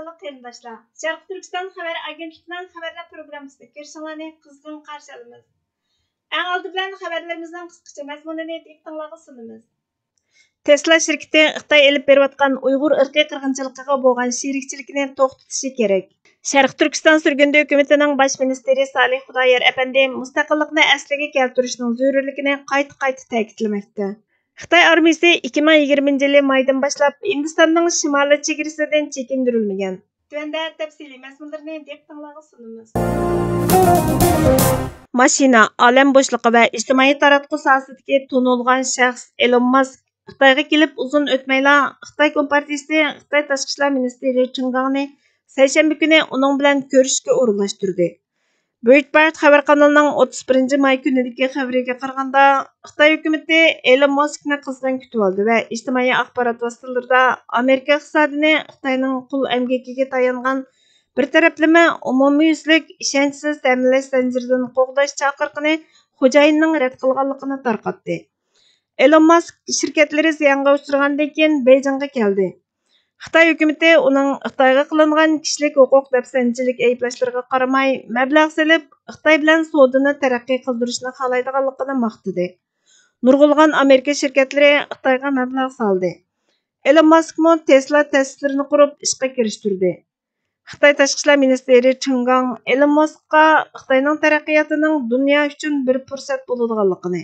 Aziz qarindoshlar, Sharq Turkiston xabar agentligining xabarlar programmasida ko'rishinglarni qizg'in qarshi olamiz. Eng oldi bilan xabarlarimizning qisqacha mazmunini diqqatingizga sunamiz. Tesla şirketi Xitoy elib berayotgan Uyg'ur irqiy qirg'inchiligiga bo'lgan sherikchilikni to'xtatishi kerak. Sharq Turkiston surgundi hukumatining bosh ministri Salih Xudoyer apandi mustaqillikni asliga keltirishning zarurligini qayta ta'kidlamoqda. Xitoy armiyasi 2020 yılı maydan başlap Hindistanning shimoliy chegarasidan chekindirilmagan. Tuanda tafsiliy mazmunlarni diqqatingizga sunamiz. Mashina, olam bo'shlig'i va ijtimoiy taratquv sohasidagi tunilgan shaxs Elon Musk Xitoyga kelib uzun o'tmayla Xitoy Kompartiyasi Xitoy tashqi ishlar ministri Chen Gangni seshanba kuni uning bilan ko'rishishga o'rinlashtirdi. Breitbart xabar kanalining 31 may kunidagi xabariga qaraganda, Xitoy hukumati Elon Muskni qizg'in kutib oldi va ijtimoiy axborot vositalarida Amerika iqtisodini Xitoyning qul emgakiga tayangan bir taraflama umumyuzlik ishonchsiz ta'minlash zanjiridan qo'g'dash chaqiriqini xo'jayinning rad qilganligini tarqatdi. Elon Musk shirkatlari ziyonga uchragandan keyin Beijingga keldi. Xitoy hukumati uning Xitoyga qilingan kishilik huquq dafsanchilik ayblashlariga qaramay mablag' solib, Xitoy bilan savdoni taraqqiy qildirishni xohlaydiganligini maqtadi. Nurg'ulg'an Amerika shirkatlari Xitoyga mablag' soldi. Elon Muskmo Tesla testlarini qurib ishga kirishtirdi. Xitoy tashqi ishlar ministri Chen Gang Elon Muskqa Xitoyning taraqqiyotining dunyo uchun bir fursat bo'ladiganligini,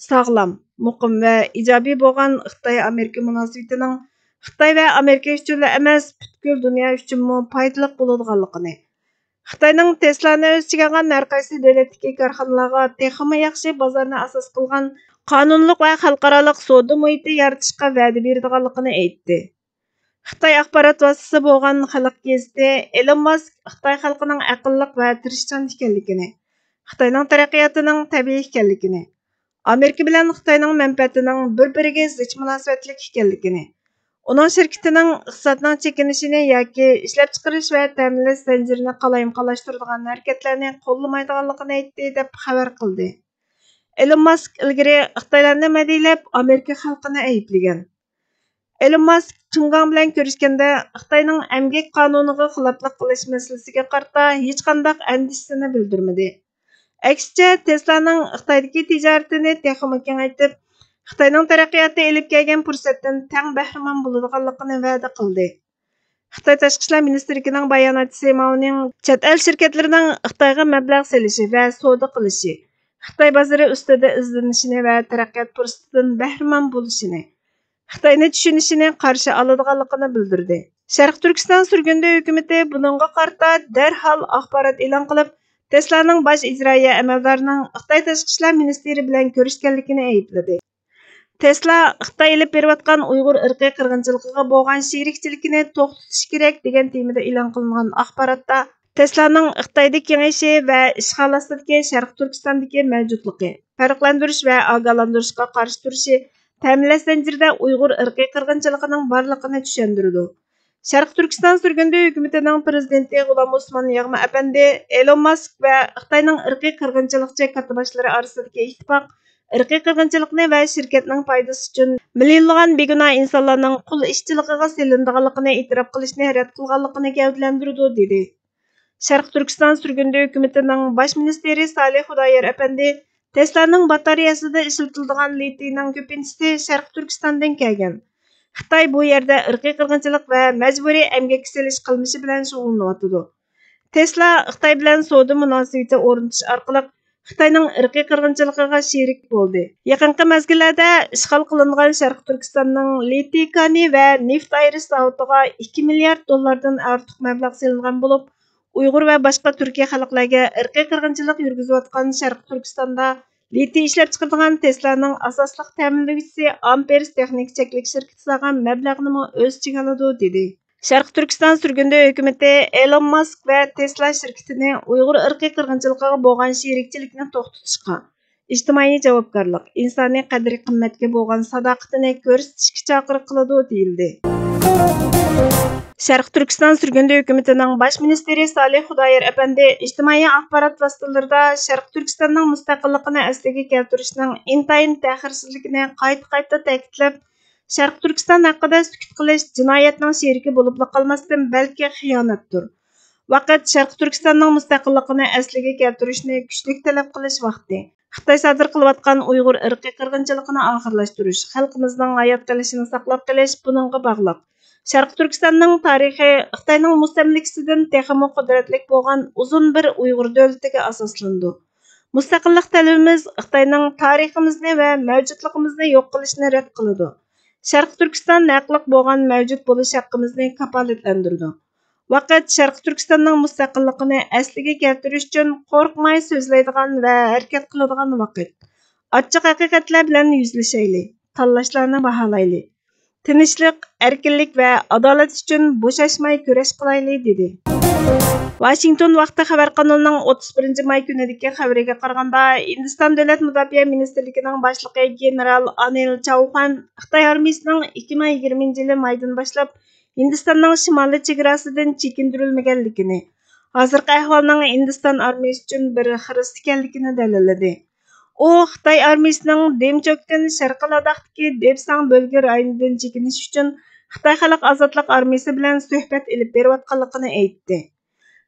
sog'lom, muqim va ijobiy bo'lgan Xitoy-Amerika munosabatining Xitoy va Amerika uchun emas, butkul dunyo uchun foydali bo'ladiganligini, Xitoyning Tesla'ni o'z ichiga olgan har qaysi davlatdagi korxonalarga texnik yaxshi bozorni asos qilgan qonunliq va xalqaro savdo muhiti yaratishga va'da beradiganligini aytdi. Xitoy axborot vositasi bo'lgan Xalq gazeti Elon Musk Xitoy xalqining aqlli va tirishchan ekanligini, Xitoyning taraqqiyotining tabiiy ekanligini, Amerika bilan Xitoyning manfaatining bir-biriga zich munosabatlik ekanligini, uning shirkatining iqtisodning chekinishini yoki ishlab chiqarish va ta'minlash zanjirini qalayim-qalashtiradigan harakatlarni qo'llamaydiganligini aytdi deb xabar qildi. Elon Musk ilgari Xitoylarni madhiyalab Amerika xalqini ayblagan. Elon Musk Chen Gang bilan ko'rishganda Xitoyning emgak qonuniga xiloflik qilish masalasiga qarata hech qanday andishasini bildirmadi. Aksicha Tesla'ning Xitoydagi tijoratini texnik kengaytirib, Xitoyning taraqqiyotga elib kelgan fursatdan teng bahramon bo'ladiganligini va'da qildi. Xitoy tashqi ishlar ministrligining bayonotchisi Maoning chet el shirkatlarining Xitoyga mablag' solishi va savdo qilishi, Xitoy bozori ustida izlanishini va taraqqiyot fursatidan bahramon bo'lishini, Xitoyni tushunishini qarshi oladiganligini bildirdi. Sharq Turkiston surgundi hukumati buningga qarata darhol axborot e'lon qilib, Tesla'ning bosh ijroiya amaldorining Xitoy tashqi ishlar ministri bilan ko'rishganligini aybladi. Tesla Xitoy elib berayotgan Uyg'ur irqiy qirg'inchiligiga bo'lgan sherikchilikni to'xtatish kerak degan temada e'lon qilingan axborotda Tesla'ning Xitoyda kengayishi va ishg'ol ostidagi Sharq Turkistondagi mavjudligi, farqlantirish va ogohlantirishga qarshi turishi, ta'minlash zanjirida Uyg'ur irqiy qirg'inchiligining borligini tushundirdi. Sharq Turkiston surgundi hukumatining prezidenti G'ulom Usmon Yag'ma apandi Elon Musk va Xitoyning irqiy qirg'inchilikchi kattaboshlari orasidagi ittifoq irqiy qirg'inchilikni va shirkatning foydasi uchun millionlagan begunoh insonlarning qul ishchiligiga selindiganligini e'tirof qilishni rad qilganligini gavdalantirdi dedi. Sharq Turkiston surgundi hukumatining bosh ministri Salih Xudoyer apandi Tesla'ning batareyasida ishlatiladigan litiyning ko'pinchisi Sharq Turkistondan kelgan. Xitoy bu yerda irqiy qirg'inchilik va majburiy emgak selish qilmishi bilan shug'ullanyotdi. Tesla Xitoy bilan savdo munosabati o'rnatish orqali Xitoyning irqiy qirg'inchiligiga sherik bo'ldi. Yaqinqi mezgillarda ishg'ol qilingan Sharq Turkistonning litiy koni va neft ayirish zavodiga 2 milliard dollardan ortiq mablag' solingan bo'lib, Uyg'ur va boshqa Turkiya xalqlarga irqiy qirg'inchilik yurgizayotgan Sharq Turkistonda litiy ishlab chiqaradigan Tesla'ning asosli ta'minlovchisi Amperes texnik cheklik shirkati solgan mablag'ni o'z ichiga oladi dedi. Sharq Turkiston surgundi hukumati Elon Musk va Tesla shirkatini Uyg'ur irqiy qirg'inchiligiga bo'lgan sherikchilikni to'xtatishga, ijtimoiy javobgarlik, insoniy qadr-qimmatga bo'lgan sadoqatini ko'rsatishga chaqiriq qiladi deyildi. Sharq Turkiston surgundi hukumatining bosh ministri Salih Xudoyer apandi ijtimoiy axborot vositalarida Sharq Turkistonning mustaqilligini asliga keltirishning intayin ta'xirsizligini qayta ta'kidlab, Sharq Turkiston haqida sukut qilish jinoyatning sherigi bo'lib qolmasdan balki xiyonatdir. Vaqt Sharq Turkistonning mustaqilligini asliga keltirishni kuchlik talab qilish vaqti. Xitoy sodir qilayotgan Uyg'ur irqiy qirg'inchiligini oxirlashtirish, xalqimizning hayot qilishini saqlab qolish buningga bog'liq. Sharq Turkistonning tarixi Xitoyning mustamlikasidan texmo qudratli bo'lgan uzun bir Uyg'ur davlatiga asoslandi. Mustaqillik talabimiz Xitoyning tariximizni va mavjudligimizni yo'q qilishni rad qiladi. Sharq Turkiston haqliq bo'lgan mavjud bo'lish haqqimizni kafolatlantirdi. Vaqt Sharq Turkistonning mustaqilligini asliga keltirish uchun qo'rqmay so'zlaydigan va harakat qiladigan vaqt. Ochiq haqiqatlar bilan yuzlashayli, tanlashlarni baholayli. Tinchlik, erkinlik va adolat uchun bo'shashmay kurash qilayli dedi. Washington vaqti xabar qanulining 31 may kunidagi xabariga qaraganda, Hindiston davlat mudofaa ministrligining boshlig'i general Anil Chauhan Xitoy armiyasining 2020 yil maydan boshlab Hindistonning shimoliy chegarasidan chekindirilmaganligini, hozirgi ahvolning Hindiston armiyasi uchun bir xiris ekanligini dalilladi. U Xitoy armiyasining Demchokdan Sharqiy Ladakhdagi Depsang bölge rayonidan chekinish uchun Xitoy xalq ozodlik armiyasi bilan suhbat olib berayotganligini aytdi.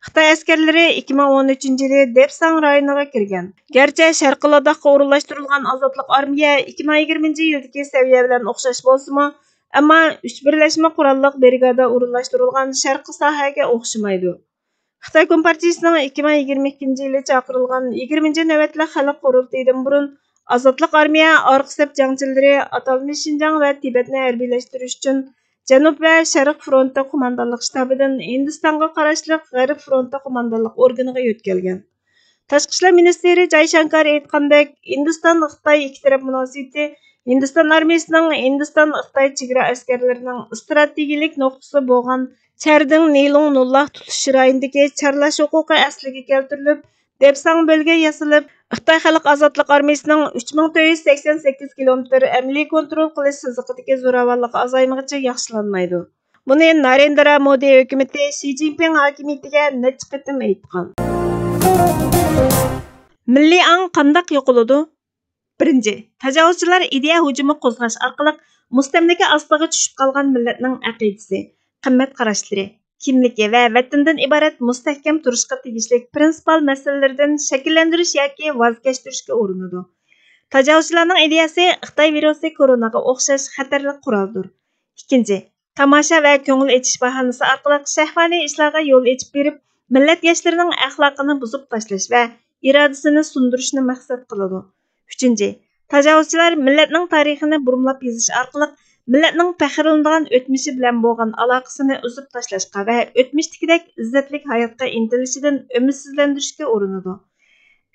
Xitoy askarlari 2013 yili Depsang rayoniga kirgan. Gerçi Sharqiy Ladakhdga o'rinlashtirilgan ozodlik armiya 2020 yildagi saviya bilan o'xshash bo'lsa-mu, ammo 3 birlashma qurolliq brigada o'rinlashtirilgan sharqiy sohaga o'xshamaydi. Xitoy Kompartiyasining 2022 yili chaqirilgan 20 navbatlik xalq qurultayidan burun ozodlik armiya orqa saf jangchilari atalmish Şinjan va Tibetni harbiylashtirish uchun Janub va Sharq fronti qo'mondonlik shtabidan Hindistonga qarashli G'arb fronti qo'mondonlik organiga yo'tkalgan. Tashqi ishlar ministri Jayshankar aytgandek, Hindiston-Xitoy ikki taraf munosabati Hindiston armiyasining Hindiston-Xitoy chegara askarlarining strategik nuqtasi bo'lgan Charding Nilung Nullah tutish rayonidagi charlash huquqi asliga keltirilib, Depsang bölge yasalib, Xitoy Xalq Ozodlik armiyasining 3488 kilometr amaliy kontrol qilish siziqidagi zo'ravonlik azaymagicha yaxshilanmaydi. Buni Narendra Modi hukumatı Xi Jinping hokimiyatiga necha qatim aytgan. Milliy ong qanday yo'qoladi? 1. Tajovuzchilar ideya hujumi qo'zg'ash orqali mustamlaka ostiga tushib qolgan millatning aqidasi, qimmat qarashlari, kimligi va vatandan iborat mustahkam turishga tegishli prinsipal masalalardan shakllantirish yoki voz kechtirishga urinadi. Tajovuzchilarning ideyasi Xitoy virusi koronaga o'xshash xatarli quroldir. 2. Tomosha va ko'ngil etish bahonasi orqali shahvoniy ishlarga yo'l ochib berib, millat yoshlarining axloqini buzib tashlash va irodasini sundirishni maqsad qiladi. 3. Tajovuzchilar millatning tarixini burumlab yozish orqali millatning faxrlanadigan o'tmishi bilan bo'lgan aloqasini uzib tashlashga va o'tmishdagidek izzatli hayotga intilishidan umidsizlantirishga urinadi.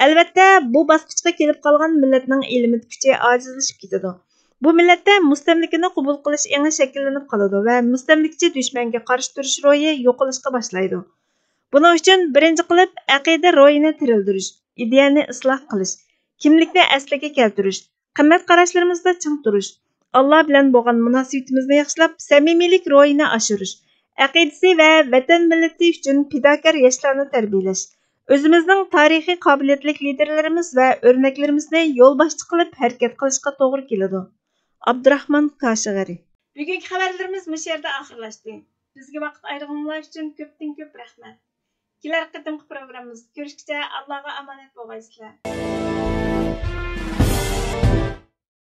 Albatta, bu bosqichga kelib qolgan millatning ilm kuchi ojizlashib ketadi. Bu millatda mustamlikani qabul qilish eng shakllanib qoladi va mustamlikchi dushmanga qarshi turish ro'yi yo'qolishga boshlaydi. Buning uchun birinchi qilib aqida ro'yini tirildirish, ideyani isloh qilish, kimlikni asliga keltirish, qimmat qarashlarimizda ching turish, Allah bilan bo'lgan munosabatimizni yaxshilab, samimiylik ro'yini oshirish, aqidasi va vatan millati uchun fidokor yoshlarni tarbiyalash, o'zimizning tarixiy qobiliyatli liderlarimiz va o'rnaklarimizni yo'l boshchi qilib harakat qilishga to'g'ri keladi. Abdurahmon Kashig'ari. Bugungi xabarlarimiz bu yerda oxirlashdi. Bizga vaqt ayirganlar uchun ko'p rahmat. Kelar qatimki programmamizda ko'rishguncha Allohga omonat bo'lgaysizlar.